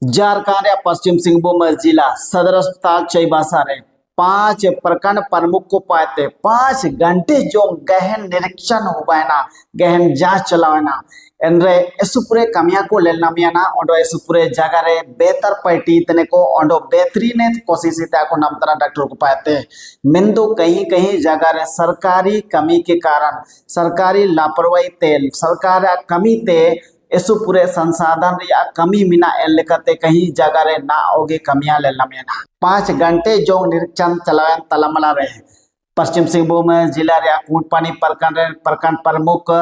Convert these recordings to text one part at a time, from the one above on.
झारखंड या पश्चिम सिंहभूम जिला सदर अस्पताल चाईबासा रे 5 प्रखंड प्रमुख को पाते 5 घंटे जो गहन निरीक्षण होना गहन जांच चलाना एनरे एसुपुरे कमिया को लेना मियाना ओडो एसुपुरे जगह रे बेहतर पैटी तने को ओडो बेहतरीन कोशिश इता को नमतरा डॉक्टर को पाते मिंदो कहीं कहीं जगह रे सरकारी कमी के कारण सरकारी लापरवाही तेल सरकार कमी ते ऐसु पूरे संसाधन या कमी मिना एलकते कहीं जगह रे ना ओगे कमियां ले लमेना 5 घंटे जो निरीक्षण चलाएं तलमला रहे पश्चिम सिंहभूम जिला रे कूटपानी प्रखंड प्रमुख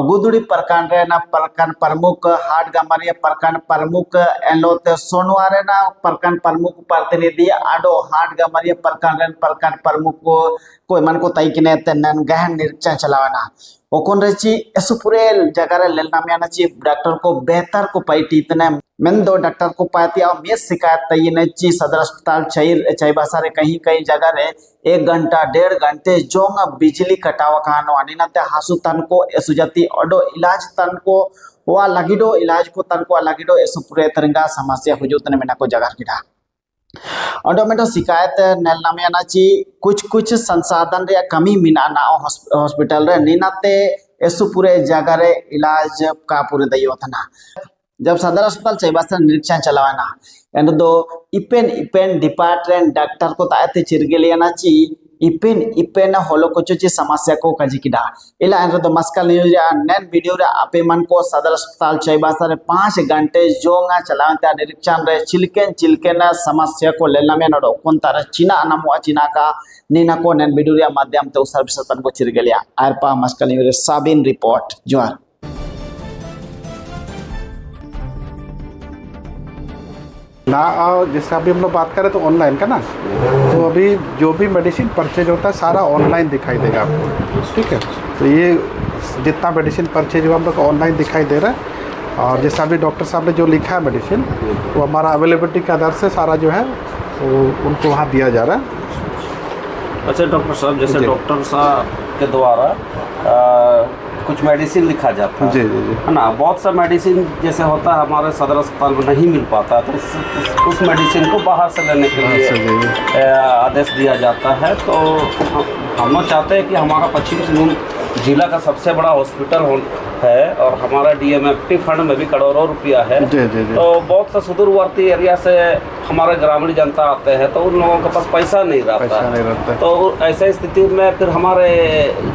गुदुड़ी प्रखंड रे ना प्रखंड प्रमुख हाट गमरिया प्रखंड प्रमुख एलोते सोनवारे ना प्रखंड प्रमुख प्रतिनिधि आडो हाट गमरिया प्रखंड प्रमुख को मन को तय किने तन गहन निरीक्षण चलावना ओकोन रेची ऐसु पूरे जगह रे लेना में ची डॉक्टर को बेहतर को पैटी तने मेन दो डॉक्टर को पाती और मे शिकायत तय ची सदर अस्पताल चाईबासा रे कहीं कहीं जगह रे 1 घंटा 1.5 घंटे जोंग बिजली कटाव कानो अनिनते हासु तन को ऐसु जाती ओडो इलाज तन को वा लगिडो इलाज को तन को लगिडो ऐसु पूरे तरंगा समस्या हुजूतने में को जगह किडा ऑटोमेटो शिकायत नेलनामियाना ची कुछ संसाधन रे कमी मिना ना हॉस्पिटल रे नीनाते ऐसु पूरे जगह रे इलाज का पूरे दयोतना जब सदर अस्पताल चाईबासा निरीक्षण चलावाना एंड दो इपेन डिपार्टमेंट डॉक्टर को ताते चिरगेलियाना ची इपेन होलो कुछ समस्या को कजिकिडा इला एंड दो मस्कल न्यूज नेन वीडियो रे आपे मन को सदर अस्पताल चाईबासा रे 5 घंटे जोंगा चलावता निरीक्षण रे चिलकेन समस्या को लेना में नडो कोन तार चिना नमो चिना का नीना को नेन वीडियो रे माध्यम ते सर्विस तन को चिरगेलिया आरपा मस्कल न्यूज रे साबिन रिपोर्ट जोहार ना जैसे अभी हम लोग बात करें तो ऑनलाइन का ना तो अभी जो भी मेडिसिन परचेज होता है सारा ऑनलाइन दिखाई देगा आपको। ठीक है, तो ये जितना मेडिसिन परचेज हुआ हम लोग को ऑनलाइन दिखाई दे रहा है और जैसा अभी डॉक्टर साहब ने जो लिखा है मेडिसिन वो हमारा अवेलेबिलिटी के आधार से सारा जो है वो उनको वहाँ दिया जा रहा है। अच्छा डॉक्टर साहब, जैसे डॉक्टर साहब के द्वारा कुछ मेडिसिन लिखा जाता है, जी जी जी, है ना। बहुत सा मेडिसिन जैसे होता है हमारे सदर अस्पताल में नहीं मिल पाता तो उस मेडिसिन को बाहर से लेने के लिए आदेश दिया जाता है। तो हम लोग चाहते हैं कि हमारा पश्चिम सिंहभूम जिला का सबसे बड़ा हॉस्पिटल है और हमारा डीएमएफटी फंड में भी करोड़ों रुपया है। जी जी जी। तो बहुत सा सुदूरवर्ती एरिया से हमारे ग्रामीण जनता आते हैं तो उन लोगों के पास पैसा नहीं रहता तो ऐसे स्थिति में फिर हमारे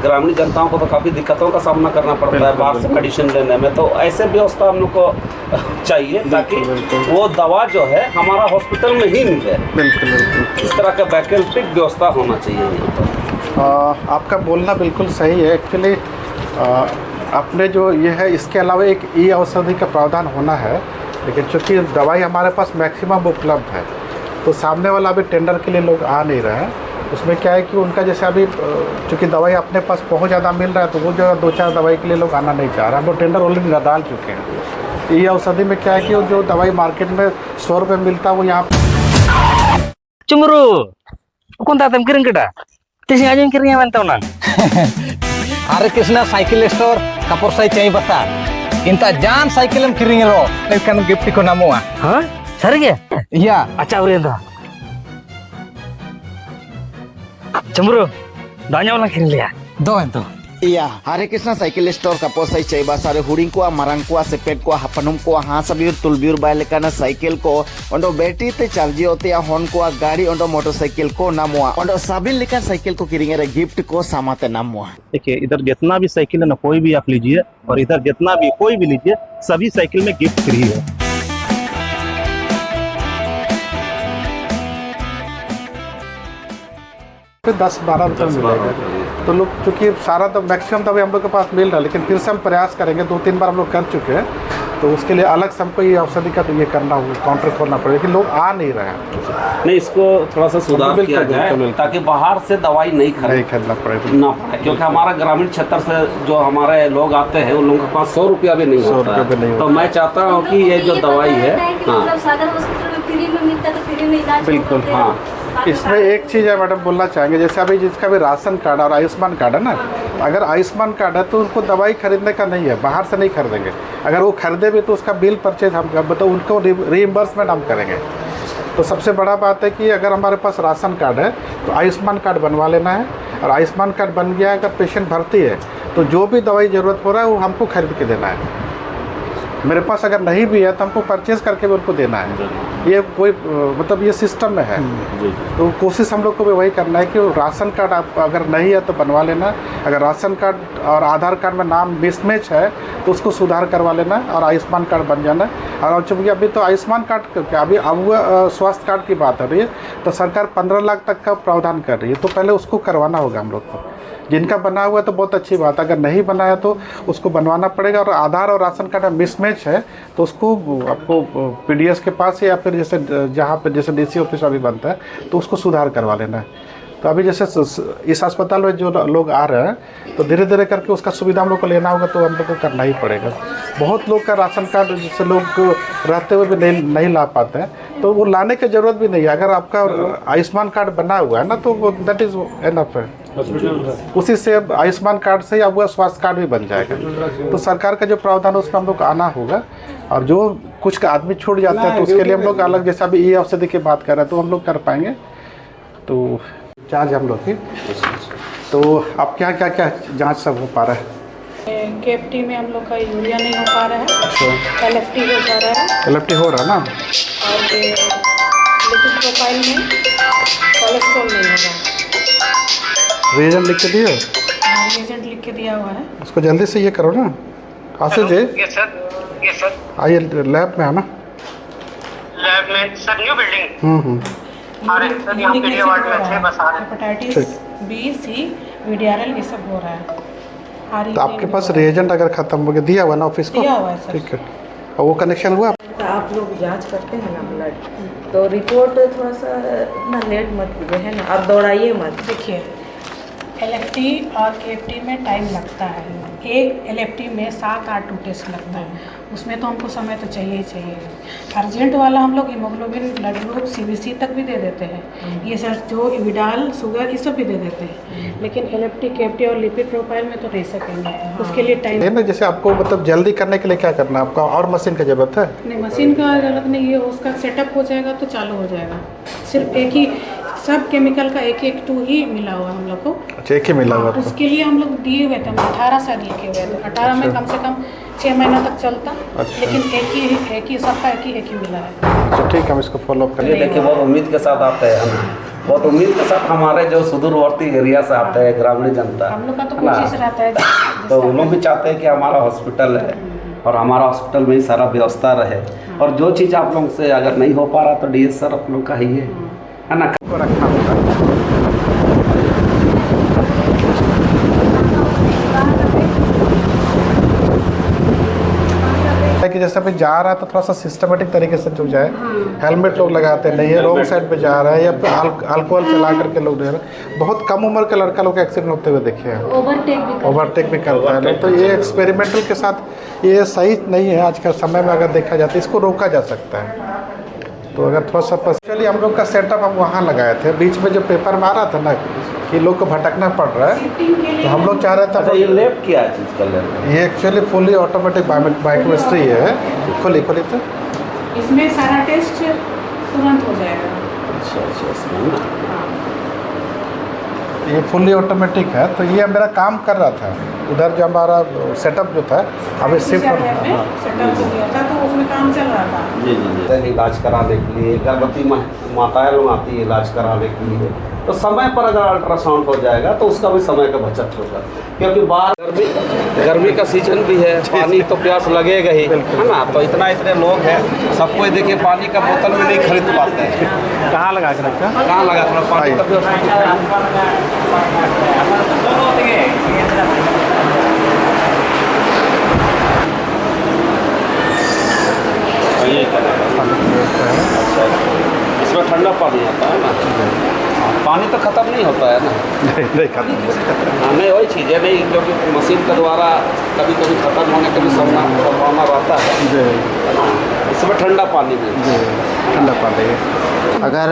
ग्रामीण जनताओं को तो काफ़ी दिक्कतों का सामना करना पड़ता है बाहर से मेडिसिन लेने में। तो ऐसे व्यवस्था हम लोग को चाहिए ताकि वो दवा जो है हमारा हॉस्पिटल में ही मिले। बिल्कुल बिल्कुल, इस तरह का वैकल्पिक व्यवस्था होना चाहिए यहाँ पर। आपका बोलना बिल्कुल सही है। एक्चुअली अपने जो ये है इसके अलावा एक ई औषधि का प्रावधान होना है, लेकिन चूँकि दवाई हमारे पास मैक्सिमम उपलब्ध है तो सामने वाला अभी टेंडर के लिए लोग आ नहीं रहे हैं। उसमें क्या है कि उनका जैसे अभी चूँकि दवाई अपने पास बहुत ज़्यादा मिल रहा है तो वो जो 2-4 दवाई के लिए लोग आना नहीं चाह रहे हैं। हम लोग टेंडर ऑलरेडी डाल चुके हैं। ई औषधि में क्या है कि जो दवाई मार्केट में 100 रुपये मिलता है वो यहाँ Cemburu, kau tak tem kiring kita. Tisnya aja yang kiringnya mantau nang. Hare Krishna Cycle Store Kapur Sai Chaibasa. Inta Jan cycle em kiring lo. Lekan gift ko namua. Hah? Sari ya? Iya. Acha uri ento. Cemburu, danya ulang kiring lihat. Do ento. या हरे Krishna cycle store का पोसाई चाईबासा रे हुडिंग को मरंग को सेपेट को हपनुम को हासबिर तुलबिर बायलेकाना cycle को Ondo battery ते चार्ज होते या हॉर्न को गाड़ी ओंडो मोटरसाइकिल को नामुआ ओंडो साबिन लेकर साइकिल को किरिंगे रे गिफ्ट को सामाते नामुआ। देखिए इधर जितना भी साइकिल है ना कोई भी आप लीजिए और इधर जितना भी कोई भी लीजिए सभी साइकिल में गिफ्ट फ्री है। 10-12 रुपये मिलेगा। तो लोग चूँकि सारा तो मैक्सिमम तो अभी हम लोग के पास मिल रहा है, लेकिन फिर से हम प्रयास करेंगे। 2-3 बार हम लोग कर चुके हैं तो उसके लिए अलग से हमको ये औषधि का तो ये करना होगा, काउंटर खोलना पड़ेगा कि लोग आ नहीं रहे हैं। नहीं, इसको थोड़ा सा सुधार किया जाए ताकि बाहर से दवाई नहीं खरीदना पड़े ना पड़े, क्योंकि हमारा ग्रामीण क्षेत्र से जो हमारे लोग आते हैं उन लोगों के पास 100 रुपया भी नहीं होता है। तो मैं चाहता हूँ कि ये जो दवाई है, हाँ बिल्कुल, हाँ इसमें एक चीज़ है मैडम बोलना चाहेंगे, जैसे अभी जिसका भी राशन कार्ड और आयुष्मान कार्ड है ना, अगर आयुष्मान कार्ड है तो उनको दवाई खरीदने का नहीं है, बाहर से नहीं खरीदेंगे। अगर वो खरीदे भी तो उसका बिल परचेज हम मतलब उनको रीइम्बर्समेंट हम करेंगे। तो सबसे बड़ा बात है कि अगर हमारे पास राशन कार्ड है तो आयुष्मान कार्ड बनवा लेना है, और आयुष्मान कार्ड बन गया अगर पेशेंट भर्ती है तो जो भी दवाई ज़रूरत हो रहा है वो हमको खरीद के देना है। मेरे पास अगर नहीं भी है तो हमको परचेज़ करके भी उनको देना है। ये कोई मतलब ये सिस्टम में है। तो कोशिश हम लोग को भी वही करना है कि राशन कार्ड आप अगर नहीं है तो बनवा लेना, अगर राशन कार्ड और आधार कार्ड में नाम मिसमैच है तो उसको सुधार करवा लेना और आयुष्मान कार्ड बन जाना। और चूँकि अभी तो आयुष्मान कार्ड क्या अभी अब स्वास्थ्य कार्ड की बात हो रही है, तो सरकार 15 लाख तक का प्रावधान कर रही है, तो पहले उसको करवाना होगा हम लोग को। जिनका बना हुआ है तो बहुत अच्छी बात, अगर नहीं बना है तो उसको बनवाना पड़ेगा। और आधार और राशन कार्ड में मिसमैच है तो उसको आपको पीडीएस के पास या फिर जैसे जहाँ पे जैसे डीसी ऑफिस अभी बनता है तो उसको सुधार करवा लेना है। तो अभी जैसे इस अस्पताल में जो लोग आ रहे हैं तो धीरे धीरे करके उसका सुविधा हम लोग को लेना होगा, तो हम लोग को करना ही पड़ेगा। बहुत लोग का राशन कार्ड जैसे लोग रहते हुए भी नहीं ला पाते हैं, तो वो लाने की ज़रूरत भी नहीं है। अगर आपका आयुष्मान कार्ड बना हुआ है ना तो वो दैट इज़ एनफ है। उसी से अब आयुष्मान कार्ड से अब वह स्वास्थ्य कार्ड भी बन जाएगा। तो सरकार का जो प्रावधान है उसमें हम लोग आना होगा। और जो कुछ का आदमी छूट जाता है तो उसके लिए हम लोग अलग, जैसे अभी ई औषधि की बात कर रहे हैं तो हम लोग कर पाएंगे। तो जांच हम लोग की, तो आपके यहाँ क्या क्या जांच सब हो पा रहा है? केएफटी में हम लोग का यूरिया नहीं हो पा रहा है, एलएफटी हो जा रहा है, एलएफटी हो रहा है ना, और ये लिपिड प्रोफाइल में कोलेस्ट्रॉल नहीं हो रहा है। रिएजेंट लिख के दिए? हाँ, रिएजेंट लिख के दिया हुआ है। उसको जल्दी से ये करो ना। आशीष जी, यस सर आइए लैब में आना। लैब में सर न्यू बिल्डिंग आ रहे हैं सर, यहाँ पीडिया वार्ड में थे बस आ रहे हैं। हेपेटाइटिस बी, सी, वीडीआरएल ये सब हो रहा है। तो आपके पास रिएजेंट अगर खत्म हो गया दिया हुआ ना ऑफिस को? दिया हुआ है सर। ठीक है, और वो कनेक्शन हुआ? तो आप लोग जांच करते हैं ना ब्लड, तो रिपोर्ट थोड़ा सा ना लेट मत कीजिए, है ना, आप दौड़ाइए मत। देखिए एलएफटी और केएफटी में टाइम लगता है। एक एलएफटी में 7-8 टेस्ट लगता है, उसमें तो हमको समय तो चाहिए ही चाहिए। अर्जेंट वाला हम लोग हीमोग्लोबिन, ब्लड ग्रुप, सीबीसी तक भी दे देते हैं, ये सर जो विडाल, शुगर ये सब भी दे देते हैं। लेकिन एलएफटी, केएफटी और लिपिड प्रोफाइल में तो दे सकेंगे, उसके लिए टाइम है ना। जैसे आपको मतलब जल्दी करने के लिए क्या करना है आपका, और मशीन की ज़रूरत है? नहीं, मशीन का जरूरत नहीं है, उसका सेटअप हो जाएगा तो चालू हो जाएगा। सिर्फ एक ही सब केमिकल का एक ही मिला हुआ हम लोग को। अच्छा, एक ही मिला हुआ? उसके लिए हम लोग दिए हुए थे, 18 शायद लिखे हुए थे। 18 में कम से कम 6 महीना तक चलता। अच्छा। लेकिन एक ही सबका एक ही मिला है। अच्छा ठीक है, हम इसको फॉलो अप ये करेंगे। देखिए बहुत उम्मीद के साथ आते हैं हम, बहुत उम्मीद के साथ हमारे जो सुदूरवर्ती एरिया से आते हैं ग्रामीण जनता, हम लोग का तो है ना? कोशिश रहता है तो वो लोग भी चाहते हैं कि हमारा हॉस्पिटल है और हमारा हॉस्पिटल में ही सारा व्यवस्था रहे। और जो चीज़ आप लोग से अगर नहीं हो पा रहा तो डीएस सर आप लोग का ही है ना। को रखना होगा। कि जैसे अभी जा रहा है तो थोड़ा सा सिस्टमेटिक तरीके से जो जाए, हेलमेट लोग लगाते नहीं है, रॉन्ग साइड पे जा रहा है या फिर अल्कोहल चला करके लोग दे रहे हैं। बहुत कम उम्र का लड़का लोग एक्सीडेंट होते हुए देखे हैं, ओवरटेक भी करता है लोग। तो ये एक्सपेरिमेंटल के साथ ये सही नहीं है। आज के समय में अगर देखा जाता है इसको रोका जा सकता है। तो अगर थोड़ा सा चलिए, हम लोग का सेटअप हम वहाँ लगाए थे, बीच में जो पेपर में आ रहा था ना कि लोग को भटकना पड़ रहा है, तो हम लोग चाह रहे थे। अच्छा, ये लैब क्या चीज़ का लैब? ये एक्चुअली फुली ऑटोमेटिक बायोकेमिस्ट्री है। खोली तो इसमें सारा टेस्ट तुरंत हो जाएगा। अच्छा, इसमें ना ये फुली ऑटोमेटिक है। तो ये मेरा काम कर रहा था उधर, जो हमारा सेटअप जो था अभी शिफ्ट सेटअप हो गया था तो उसमें काम चल रहा था। जी इलाज कराने के लिए गर्भवती माताएं लोग आती है इलाज कराने के लिए, तो समय पर अगर अल्ट्रासाउंड हो जाएगा तो उसका भी समय का बचत होगा। क्योंकि बाहर गर्मी का सीजन भी है, पानी तो प्यास लगेगा ही, है ना। तो इतने लोग हैं, सबको देखिए पानी का बोतल भी नहीं खरीद पाते हैं। कहाँ लगा के रखा? कहाँ लगा थोड़ा पानी का इसमें ठंडा पानी आता है ना, पानी तो ख़त्म नहीं होता है ना। नहीं खत्म। हाँ नहीं, वही चीज़ है नहीं, क्योंकि मशीन के द्वारा कभी कभी ख़त्म होने का भी संभावना रहता है। इसमें ठंडा पानी भी जी ठंडा पानी है। अगर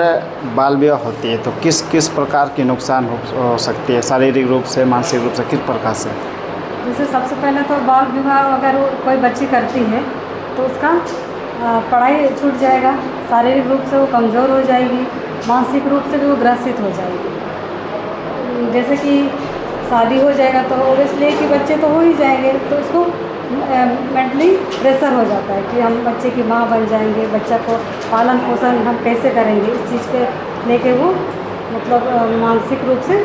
बाल विवाह होती है तो किस किस प्रकार की नुकसान हो सकती है, शारीरिक रूप से, मानसिक रूप से, किस प्रकार से? जैसे सबसे पहले तो बाल विवाह अगर कोई बच्ची करती है तो उसका पढ़ाई छूट जाएगा, शारीरिक रूप से वो कमज़ोर हो जाएगी, मानसिक रूप से भी वो ग्रसित हो जाएगी। जैसे कि शादी हो जाएगा तो ओबियसली कि बच्चे तो हो ही जाएंगे, तो उसको मेंटली प्रेशर हो जाता है कि हम बच्चे की माँ बन जाएंगे, बच्चा को पालन पोषण हम कैसे करेंगे, इस चीज़ के लेके वो मतलब मानसिक रूप से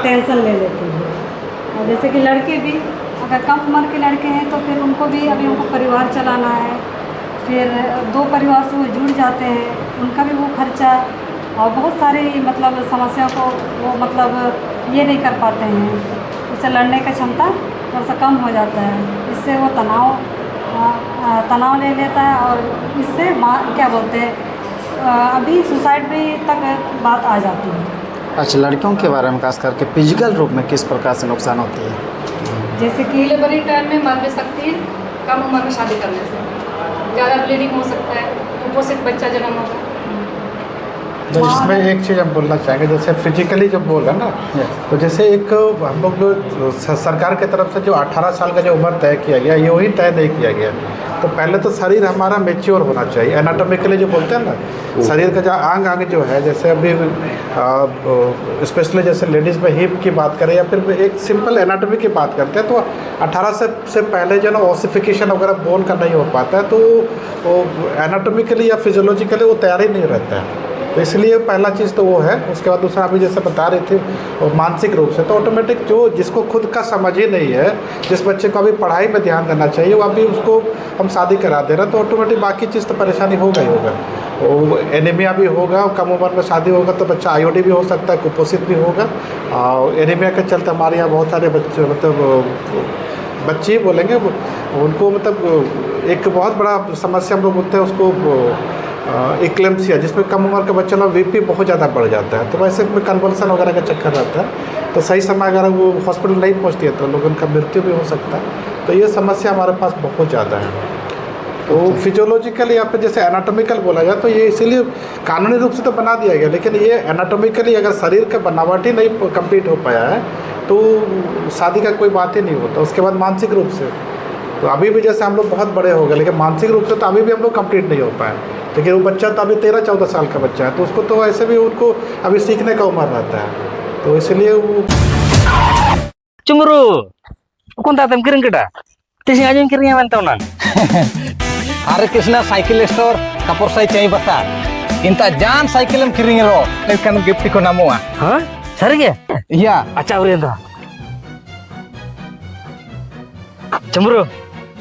टेंशन ले लेती है। और जैसे कि लड़के भी अगर कम उम्र के लड़के हैं तो फिर उनको भी अभी उनको परिवार चलाना है, फिर दो परिवार से वो जुड़ जाते हैं, उनका भी वो खर्चा और बहुत सारी मतलब समस्याओं को वो मतलब ये नहीं कर पाते हैं, उससे लड़ने का क्षमता थोड़ा सा कम हो जाता है, इससे वो तनाव ले लेता है और इससे क्या बोलते हैं अभी सुसाइड भी तक बात आ जाती है। अच्छा, लड़कियों के बारे में खास करके फिजिकल रूप में किस प्रकार से नुकसान होती है? जैसे कि डिलीवरी टाइम में मर भी सकती है, कम उम्र में शादी करने से ज़्यादा ब्लीडिंग हो सकता है, कुपोषित बच्चा जन्म होगा। तो इसमें एक चीज़ हम बोलना चाहेंगे, जैसे फिजिकली जब बोला ना, तो जैसे एक हम लोग जो सरकार की तरफ से जो 18 साल का जो उम्र तय किया गया, ये वही तय नहीं किया गया। तो पहले तो शरीर हमारा मेच्योर होना चाहिए, एनाटॉमिकली जो बोलते हैं ना, शरीर का जो आंग जो है, जैसे अभी स्पेशली जैसे लेडीज़ में हिप की बात करें या फिर एक सिंपल एनाटॉमी की बात करते हैं, तो 18 से पहले जो ना ऑसिफिकेशन वगैरह बोन का नहीं हो पाता है, तो वो एनाटॉमिकली या फिजियोलॉजिकली वो तैयार ही नहीं रहता है। तो इसलिए पहला चीज़ तो वो है। उसके बाद दूसरा अभी जैसे बता रहे थे मानसिक रूप से, तो ऑटोमेटिक जो जिसको खुद का समझ ही नहीं है, जिस बच्चे को अभी पढ़ाई में ध्यान देना चाहिए, वो अभी उसको हम शादी करा दे रहे हैं, तो ऑटोमेटिक बाकी चीज़ तो परेशानी होगा ही होगा। वो एनीमिया भी होगा, कम उम्र में शादी होगा तो बच्चा आईओडी भी हो सकता है, कुपोषित भी होगा। और एनीमिया के चलते हमारे यहाँ बहुत सारे बच्चे मतलब बच्चे ही बोलेंगे, उनको मतलब एक बहुत बड़ा समस्या हम लोग बोलते हैं उसको एक्लेम्सिया, जिसमें कम उम्र के बच्चों में बीपी बहुत ज़्यादा बढ़ जाता है, तो वैसे में कन्वल्सन वगैरह का चक्कर रहता है, तो सही समय अगर वो हॉस्पिटल नहीं पहुंचती है तो लोगों का मृत्यु भी हो सकता है। तो ये समस्या हमारे पास बहुत ज़्यादा है। तो फिजियोलॉजिकली या फिर जैसे एनाटॉमिकल बोला जाए तो ये इसीलिए कानूनी रूप से तो बना दिया गया, लेकिन ये एनाटॉमिकली अगर शरीर का बनावट ही नहीं कंप्लीट हो पाया है तो शादी का कोई बात ही नहीं होता। उसके बाद मानसिक रूप से तो अभी भी जैसे हम लोग बहुत बड़े हो गए, लेकिन मानसिक रूप से तो अभी भी हम लोग कंप्लीट नहीं हो पाए। लेकिन वो बच्चा तो अभी 13-14 साल का बच्चा है, तो उसको तो ऐसे भी उनको अभी सीखने का उम्र रहता है, तो इसलिए वो Cemburu. Kung tatem kiring kita. Tisi aja yang kiringnya mantau nan. Hare Krishna Cycle Store, Kapur Sai Cai Basar. Inta jan cycle em kiring lo, lekan gift ko namua. Hah? Sari ya? Iya. Acha uri ento. Cemburu.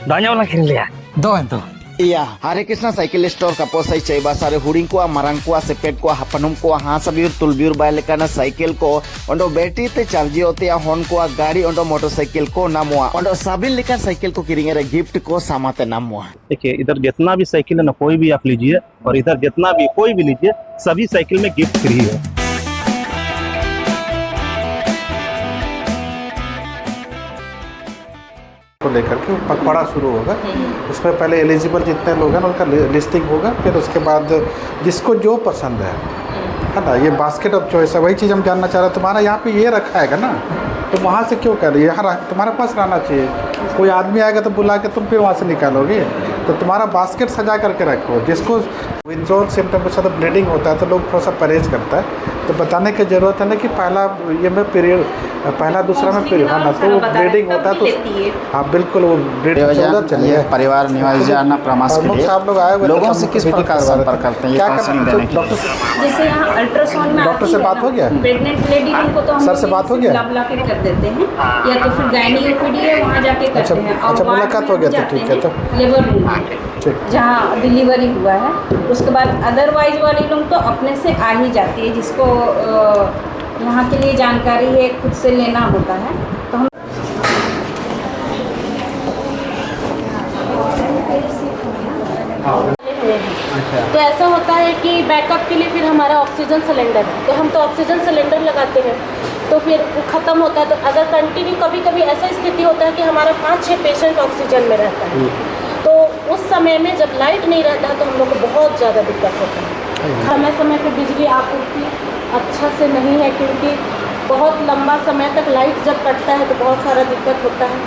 Danya orang kiring lihat. Do ento. Iya, Hare Krishna Cycle Store Kaposai Chaibasare Huring ko Marang ko Sepet ko Hapanum ko Hasabiur Tulbiur Bailekana cycle ko ondo beti te charge hote ya hon ko गाड़ी ondo motorcycle को namua ondo sabil लेकर cycle को किरिंगे gift को सामाते namua। देखिए इधर जितना भी cycle है ना कोई भी आप लीजिए, और इधर जितना भी कोई भी लीजिए, सभी साइकिल में गिफ्ट फ्री है। को लेकर के पखवाड़ा शुरू होगा। उसमें पहले एलिजिबल जितने लोग हैं उनका लिस्टिंग होगा, फिर उसके बाद जिसको जो पसंद है ना, ये बास्केट ऑफ चॉइस है। वही चीज़ हम जानना चाह रहे हैं, तुम्हारा यहाँ पे ये रखा है ना, तो वहाँ से क्यों कर रही है, यहाँ तुम्हारे पास रहना चाहिए। कोई आदमी आएगा तो बुला के तुम फिर वहाँ से निकालोगे, तो तुम्हारा बास्केट सजा करके रखो। जिसको विथड्रॉल सिम्टम के साथ ब्लीडिंग होता है तो लोग थोड़ा सा परहेज करता है, तो बताने की ज़रूरत है ना कि पहला ये में पीरियड, पहला दूसरा में पीरियड है ना, तो वो ब्लीडिंग होता है तो हाँ बिल्कुल वो ब्लीडिंग चलिए। परिवार निवास जाना परामर्श के लिए लोग आए हुए लोगों से किस प्रकार संपर्क करते हैं, ये काउंसलिंग देने के लिए? जैसे यहाँ अल्ट्रासाउंड में डॉक्टर से बात हो गया, प्रेग्नेंट लेडी को तो हम सर से बात हो गया, बुला के कर देते हैं, या तो फिर गायनी ओपीडी है वहाँ जाके करते हैं। अच्छा मुलाकात हो गया तो ठीक है, तो लेबर रूम में जहाँ डिलीवरी हुआ है, उसके बाद अदरवाइज वाली लोग तो अपने से आ ही जाती है, जिसको यहाँ के लिए जानकारी है खुद से लेना होता है। तो हम तो ऐसा होता है कि बैकअप के लिए फिर हमारा ऑक्सीजन सिलेंडर है, तो हम तो ऑक्सीजन सिलेंडर लगाते हैं, तो फिर ख़त्म होता है। तो अगर कंटिन्यू कभी कभी ऐसा स्थिति होता है कि हमारा 5-6 पेशेंट ऑक्सीजन में रहता है, तो उस समय में जब लाइट नहीं रहता है तो हम लोग को बहुत ज़्यादा दिक्कत होता है। समय समय पर बिजली आपूर्ति अच्छा से नहीं है, क्योंकि बहुत लंबा समय तक लाइट जब कटता है तो बहुत सारा दिक्कत होता है।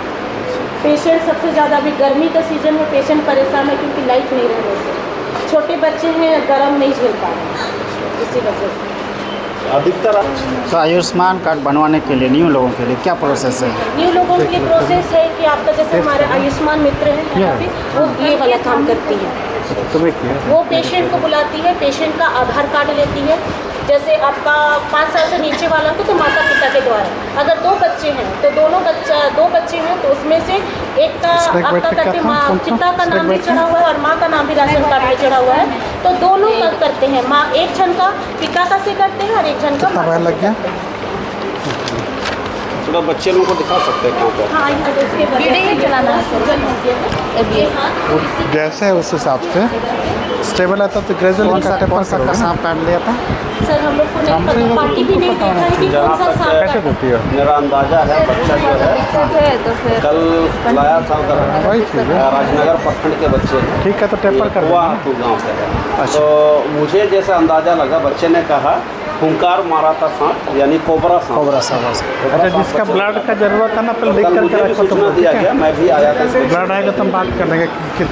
पेशेंट सबसे ज़्यादा अभी गर्मी का सीज़न में पेशेंट परेशान है, क्योंकि लाइट नहीं रहने से। छोटे बच्चे हैं, गर्म नहीं झेल पा रहे हैं, इसी वजह से। अधिकतर तो आयुष्मान कार्ड बनवाने के लिए न्यू लोगों के लिए क्या प्रोसेस है? न्यू लोगों के लिए प्रोसेस है कि आपका जैसे हमारे आयुष्मान मित्र हैं यहाँ पे, वो ये वाला काम करती है। वो पेशेंट को बुलाती है, पेशेंट का आधार कार्ड लेती है। जैसे आपका 5 साल से नीचे वाला को तो माता पिता के द्वारा, अगर 2 बच्चे हैं तो दो बच्चे हैं तो उसमें से एक का आपका करते पिता का नाम भी चढ़ा हुआ है और माँ का नाम भी राशन कार्ड में चढ़ा हुआ है, तो दोनों का करते हैं। माँ एक जन का पिता का से करते हैं और एक जन का माता लग गया। थोड़ा बच्चे लोगों को दिखा सकते हैं कहाँ पर? हाँ, इसके चलाना जैसे है उस हिसाब से स्टेबल आता तो ग्रेजुअली का सांप काट लिया था सर। हम लोग को नहीं पार्टी भी नहीं देखा है कि कौन सा सांप कैसे होती है। मेरा अंदाजा है बच्चा जो है तो फिर कल लाया था उधर राजनगर प्रखंड के बच्चे, ठीक है तो टेपर कर हुआ तो गाँव से है। तो मुझे जैसा अंदाजा लगा, बच्चे ने कहा हुंकार मारा था सांप, यानी कोबरा सांप। अच्छा, जिसका ब्लड का जरूरत है ना पहले लिख करके रखो तो सूचना दिया गया, मैं भी आया था। ब्लड आएगा तो हम बात कर लेंगे कि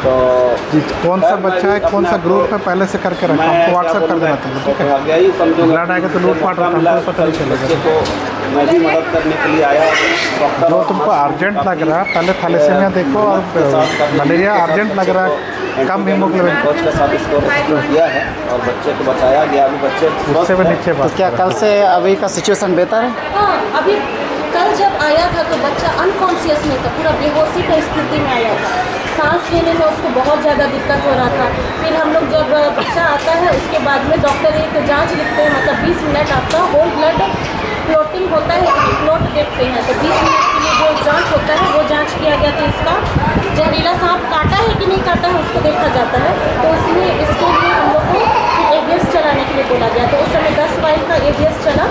कौन सा बच्चा है, कौन सा ग्रुप है, पहले से करके रखो, हमको व्हाट्सएप कर देना तुमको, ठीक है। ब्लड आएगा तो लूट पाट पता नहीं चलेगा। मैं भी मदद करने के लिए आया। जो तुमको अर्जेंट लग रहा है पहले थैलेसीमिया देखो, और मलेरिया अर्जेंट लग रहा है, कम हीमोग्लोबिन कोच के साथ इसको रेस्क्यू किया है और बच्चे को बचाया गया। अभी बच्चे उससे भी नीचे तो क्या कल से अभी का सिचुएशन बेहतर है? हाँ, अभी कल जब आया था तो बच्चा अनकॉन्शियस नहीं था, पूरा बेहोशी की स्थिति में आया था। सांस लेने में उसको बहुत ज़्यादा दिक्कत हो रहा था। फिर हम लोग जब बच्चा आता है उसके बाद में डॉक्टर एक जांच लिखते हैं, मतलब 20 मिनट आपका होल ब्लड क्लोटिंग होता है, क्लोट देखते हैं। तो 20 मिनट के लिए जो जांच होता है वो जांच किया गया था। इसका जहरीला सांप काटा है कि नहीं काटा है उसको देखा जाता है। तो उसमें इसके लिए हम लोग को ABS चलाने के लिए बोला गया। तो उस समय 10 वाइल का ABS चला,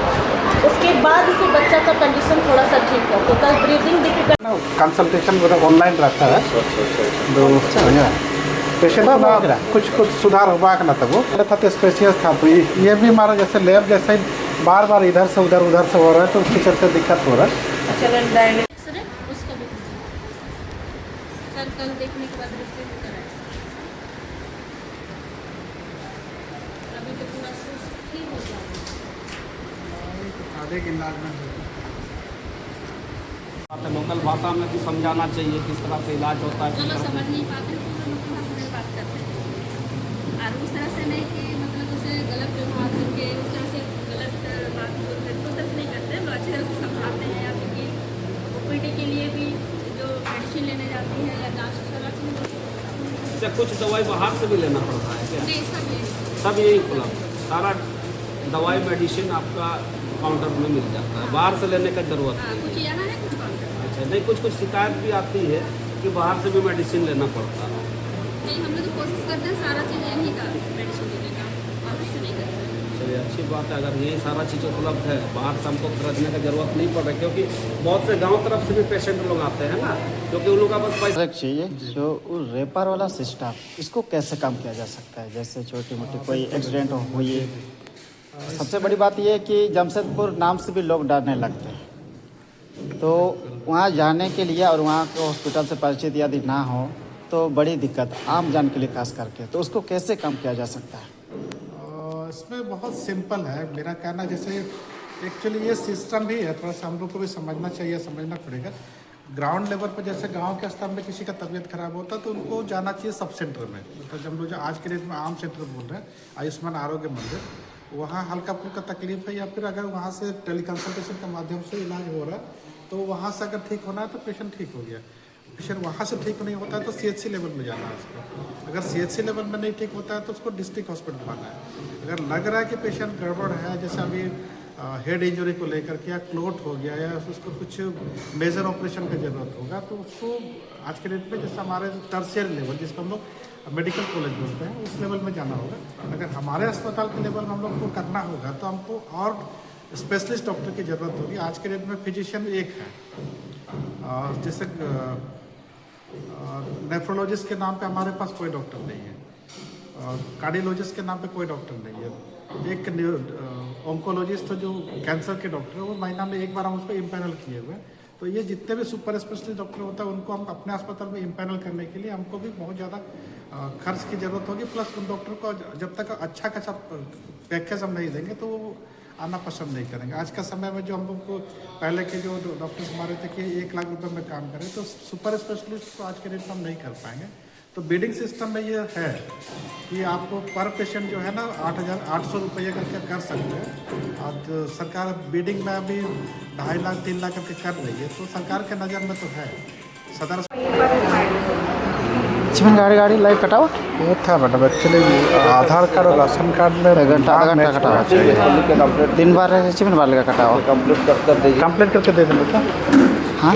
उसके बाद से बच्चा का कंडीशन थोड़ा सा ठीक है। तो कल ब्रीदिंग डिफिकल्ट कंसल्टेशन ऑनलाइन रहता है, पेशेंट को कुछ सुधार हुआ कि ना तब वो था तो स्पेशलिस्ट था। तो ये भी हमारा जैसे लैब जैसे ही बार बार इधर से उधर हो रहा है, तो उसके चलते दिक्कत हो रहा है। सर उसका भी सर कल देखने के बाद रिपोर्ट कराया। अभी तो पूरा सुस्त ही हो गया। आधे के इलाज में लोकल भाषा में भी समझाना चाहिए किस तरह से इलाज होता है। जो लोग समझ नहीं पाते हैं तो लोकल भाषा में बात करते हैं, और उस तरह से नहीं कि मतलब उसे गलत व्यवहार करके उस तरह से गलत बात करके उस तरह से नहीं करते हैं। लोग अच्छी तरह से समझाते हैं। या फिर कि OPD के लिए भी जो मेडिसिन लेने जाती है या जाँच अच्छा, कुछ दवाई बाहर से भी लेना पड़ता है क्या? नहीं, सब यही उपलब्ध, सारा दवाई मेडिसिन आपका काउंटर में मिल जाता है, बाहर से लेने का जरूरत नहीं। कुछ यहाँ है कुछ काउंटर। अच्छा, नहीं कुछ शिकायत भी आती है कि बाहर से भी मेडिसिन लेना पड़ता है। नहीं, हम लोग तो कोशिश करते हैं सारा चीज़ यहीं का मेडिसिन लेने का, और कुछ नहीं करते हैं। चलिए अच्छी बात है, अगर यही सारा चीज़ उपलब्ध है, बाहर से हमको खरीदने का जरूरत नहीं पड़ रहा है। क्योंकि बहुत से गांव तरफ से भी पेशेंट लोग आते हैं ना, क्योंकि उन लोग का बस पैसा चाहिए। जो रेपर वाला सिस्टम, इसको कैसे काम किया जा सकता है? जैसे छोटी मोटी कोई एक्सीडेंट हुई है, सबसे बड़ी बात यह है कि जमशेदपुर नाम से भी लोग डरने लगते हैं, तो वहाँ जाने के लिए और वहाँ के हॉस्पिटल से परिचित यदि ना हो तो बड़ी दिक्कत आम जन के लिए खास करके, तो उसको कैसे कम किया जा सकता है? इसमें बहुत सिंपल है मेरा कहना। जैसे एक्चुअली ये सिस्टम भी है, थोड़ा सा हम लोग को भी समझना चाहिए, समझना पड़ेगा। ग्राउंड लेवल पर जैसे गांव के स्तर में किसी का तबीयत खराब होता है तो उनको जाना चाहिए सब सेंटर में, मतलब जब लोग जो आज के डेट में आम सेंटर बोल रहे हैं, आयुष्मान आरोग्य मंदिर, वहाँ हल्का फुल्का तकलीफ है या फिर अगर वहाँ से टेली कंसल्टेशन के माध्यम से इलाज हो रहा है तो वहाँ से अगर ठीक होना है तो पेशेंट ठीक हो गया। पेशेंट वहाँ से ठीक नहीं होता है तो CHC लेवल में जाना है उसको। अगर CHC लेवल में नहीं ठीक होता है तो उसको डिस्ट्रिक्ट हॉस्पिटल आना है। अगर लग रहा है कि पेशेंट गड़बड़ है, जैसे अभी हेड इंजरी को लेकर के या क्लोट हो गया या उसको कुछ मेजर ऑपरेशन की ज़रूरत होगा, तो उसको आज के डेट में जैसे हमारे टर्शियरी लेवल जिसको हम लोग मेडिकल कॉलेज बोलते हैं, उस लेवल में जाना होगा। अगर हमारे अस्पताल के लेवल में हम लोग को करना होगा तो हमको और स्पेशलिस्ट डॉक्टर की ज़रूरत होगी। आज के डेट में फिजिशियन एक है, और जैसे नेफ्रोलॉजिस्ट के नाम पे हमारे पास कोई डॉक्टर नहीं है, और कार्डियोलॉजिस्ट के नाम पे कोई डॉक्टर नहीं है। एक ऑन्कोलॉजिस्ट जो कैंसर के डॉक्टर है, वो महीना में एक बार हम उसको इम्पैनल किए हुए हैं। तो ये जितने भी सुपर स्पेशलिस्ट डॉक्टर होता है उनको हम अपने अस्पताल में इम्पैनल करने के लिए हमको भी बहुत ज़्यादा खर्च की ज़रूरत होगी। प्लस उन डॉक्टर को जब तक अच्छा खासा पैकेज हम नहीं देंगे तो वो आना पसंद नहीं करेंगे। आज का समय में जो हम लोग को पहले के जो डॉक्टर्स हमारे थे कि 1 लाख रुपए में काम करें, तो सुपर स्पेशलिस्ट तो आज के डेट में हम नहीं कर पाएंगे। तो बिडिंग सिस्टम में ये है कि आपको पर पेशेंट जो है ना 8,800 रुपये करके कर सकते हैं। और तो सरकार बिडिंग में अभी 2.5 लाख 3 लाख करके कर रही है, तो सरकार के नज़र में तो है। सदर गाड़ी लाइव कटा हुआ ये था मैडम, एक्चुअली आधार कार्ड और राशन कार्ड में आधा घंटा कटा हुआ चाहिए। 3 बार वाले का कटा हुआ कंप्लीट करके दे दें बेटा। हाँ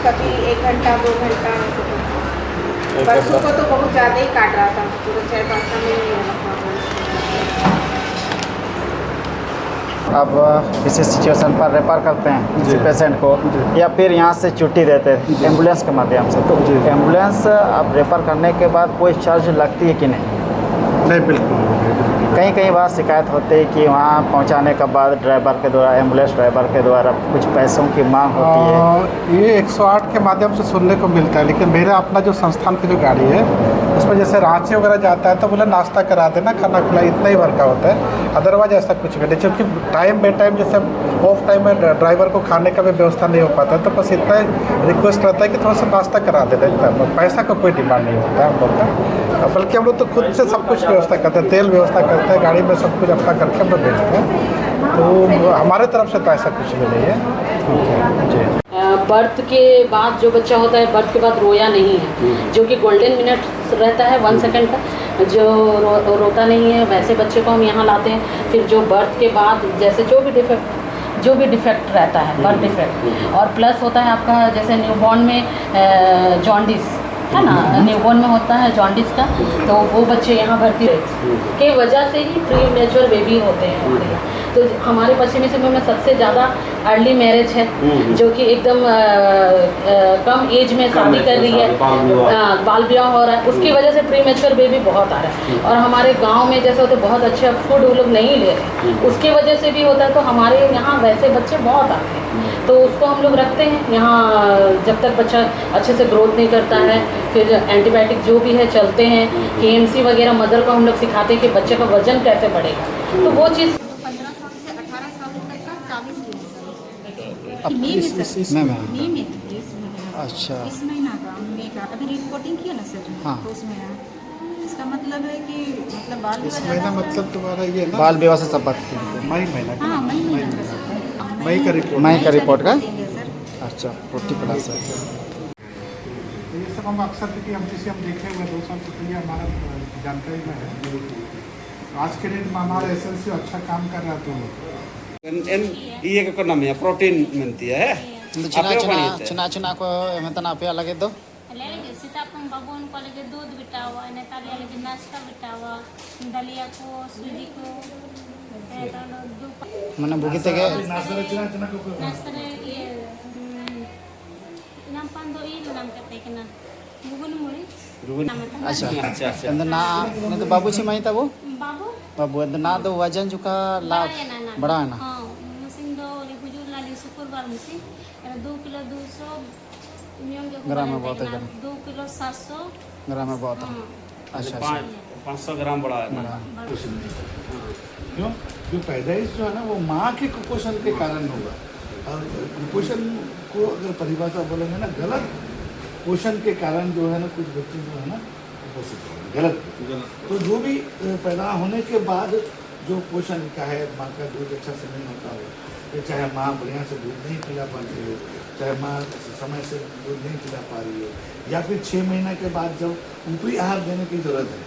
कभी 1 घंटा 2 घंटा, बच्चों को तो बहुत ज़्यादा ही काट रहा था, पूरे 4-5 में अब किसी सिचुएशन पर रेफर करते हैं किसी पेशेंट को, या फिर यहाँ से छुट्टी देते हैं एम्बुलेंस के माध्यम से, तो एम्बुलेंस अब रेफर करने के बाद कोई चार्ज लगती है कि नहीं? नहीं, बिल्कुल। कई बार शिकायत होती है कि वहाँ पहुँचाने के बाद ड्राइवर के द्वारा, एम्बुलेंस ड्राइवर के द्वारा कुछ पैसों की मांग होती है। ये 108 के माध्यम से सुनने को मिलता है, लेकिन मेरा अपना जो संस्थान की जो गाड़ी है उसमें जैसे रांची वगैरह जाता है तो बोले नाश्ता करा देना, खाना खुला, इतना ही वर्क होता है। अदरवाइज ऐसा कुछ भी नहीं, क्योंकि टाइम बे टाइम जैसे ऑफ टाइम में ड्राइवर को खाने का भी व्यवस्था नहीं हो पाता है, तो बस इतना रिक्वेस्ट रहता है कि थोड़ा सा नाश्ता करा दे देता है। पैसा का कोई डिमांड नहीं होता है हम लोग का, बल्कि हम लोग तो खुद से सब कुछ व्यवस्था करते हैं, तेल व्यवस्था करते हैं, गाड़ी में सब कुछ अपना करके हम लोग भेजते हैं। तो हमारे तरफ से तो ऐसा कुछ भी नहीं है जी। बर्थ के बाद जो बच्चा होता है, बर्थ के बाद रोया नहीं है, जो कि गोल्डन मिनट रहता है 1 सेकंड का, जो रोता नहीं है वैसे बच्चे को हम यहाँ लाते हैं। फिर जो बर्थ के बाद जैसे जो भी डिफेक्ट रहता है, बर्थ डिफेक्ट, और प्लस होता है आपका जैसे न्यूबॉर्न में जॉन्डिस है ना, न्यूबॉर्न में होता है जॉन्डिस का, तो वो बच्चे यहाँ भर्ती के वजह से ही प्री मेच्योर बेबी होते हैं हमारे यहाँ। तो हमारे पश्चिमी सिंहभूम में सबसे ज़्यादा अर्ली मैरिज है, जो कि एकदम कम एज में शादी कर रही है, बाल ब्याह हो रहा है, उसकी वजह से प्री मेच्योर बेबी बहुत आ रहा है। और हमारे गांव में जैसे होते बहुत अच्छा फूड वो लोग नहीं ले रहे, उसकी वजह से भी होता है। तो हमारे यहाँ वैसे बच्चे बहुत आते हैं, तो उसको हम लोग रखते हैं यहाँ जब तक बच्चा अच्छे से ग्रोथ नहीं करता है। फिर एंटीबायोटिक जो भी है चलते हैं, KMC वगैरह मदर को हम लोग सिखाते हैं कि बच्चे का वजन कैसे बढ़ेगा, तो वो चीज़ 15 साल से 18 साल तक का 40 अच्छा, इस महीना का मई का अभी रिपोर्टिंग किया ना सर। हाँ। तो उसमें इसका मतलब है कि मतलब बाल इस महीना मतलब तुम्हारा ये ना बाल विवाह से संबंध मई महीना का, हाँ मई का रिपोर्ट, मई का रिपोर्ट का, देंगे सर। अच्छा 40+ है। ये सब हम अक्सर क्योंकि हम जिसे हम देखे हुए 2 साल से पहले हमारा जानकारी में है। आज के डेट में हमारा एसएलसी अच्छा काम कर रहा है। तो ये का नाम है प्रोटीन मिलती है चिना को एमतना पे लगे दो लेके सीतापन बाबून को लेके दूध बिटावा, नेतालिया लेके नाश्ता बिटावा, दलिया को सूजी को मैंने भूखी थे के नाश्ता रे ये नाम पांदो ई नाम करते के ना गुगुन मुरी। अच्छा अंदर ना ने तो बाबू छी माई था वो बाबू अंदर ना तो वजन जुका लाभ बड़ा है ना। हां मशीन दो रे हुजूर लाली शुक्रवार मशीन 2 किलो 200 ग्राम में बहुत है, 2 किलो 700 ग्राम में बहुत है। अच्छा 500 ग्राम बड़ा है। क्यों? जो पैदाइश जो है ना वो माँ के कुपोषण के कारण होगा, और कुपोषण को अगर परिभाषा बोलेंगे ना गलत पोषण के कारण जो है ना कुछ बच्चे जो है ना कुपोषित होंगे, गलत। तो जो भी पैदा होने के बाद जो पोषण का है, माँ का दूध अच्छा से नहीं होता हो, चाहे माँ बढ़िया से दूध नहीं पिला पाती है, चाहे माँ समय से दूध नहीं पिला पा रही है, या फिर 6 महीने के बाद जब ऊपरी आहार देने की ज़रूरत है,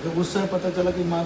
तो उस समय पता चला कि माँ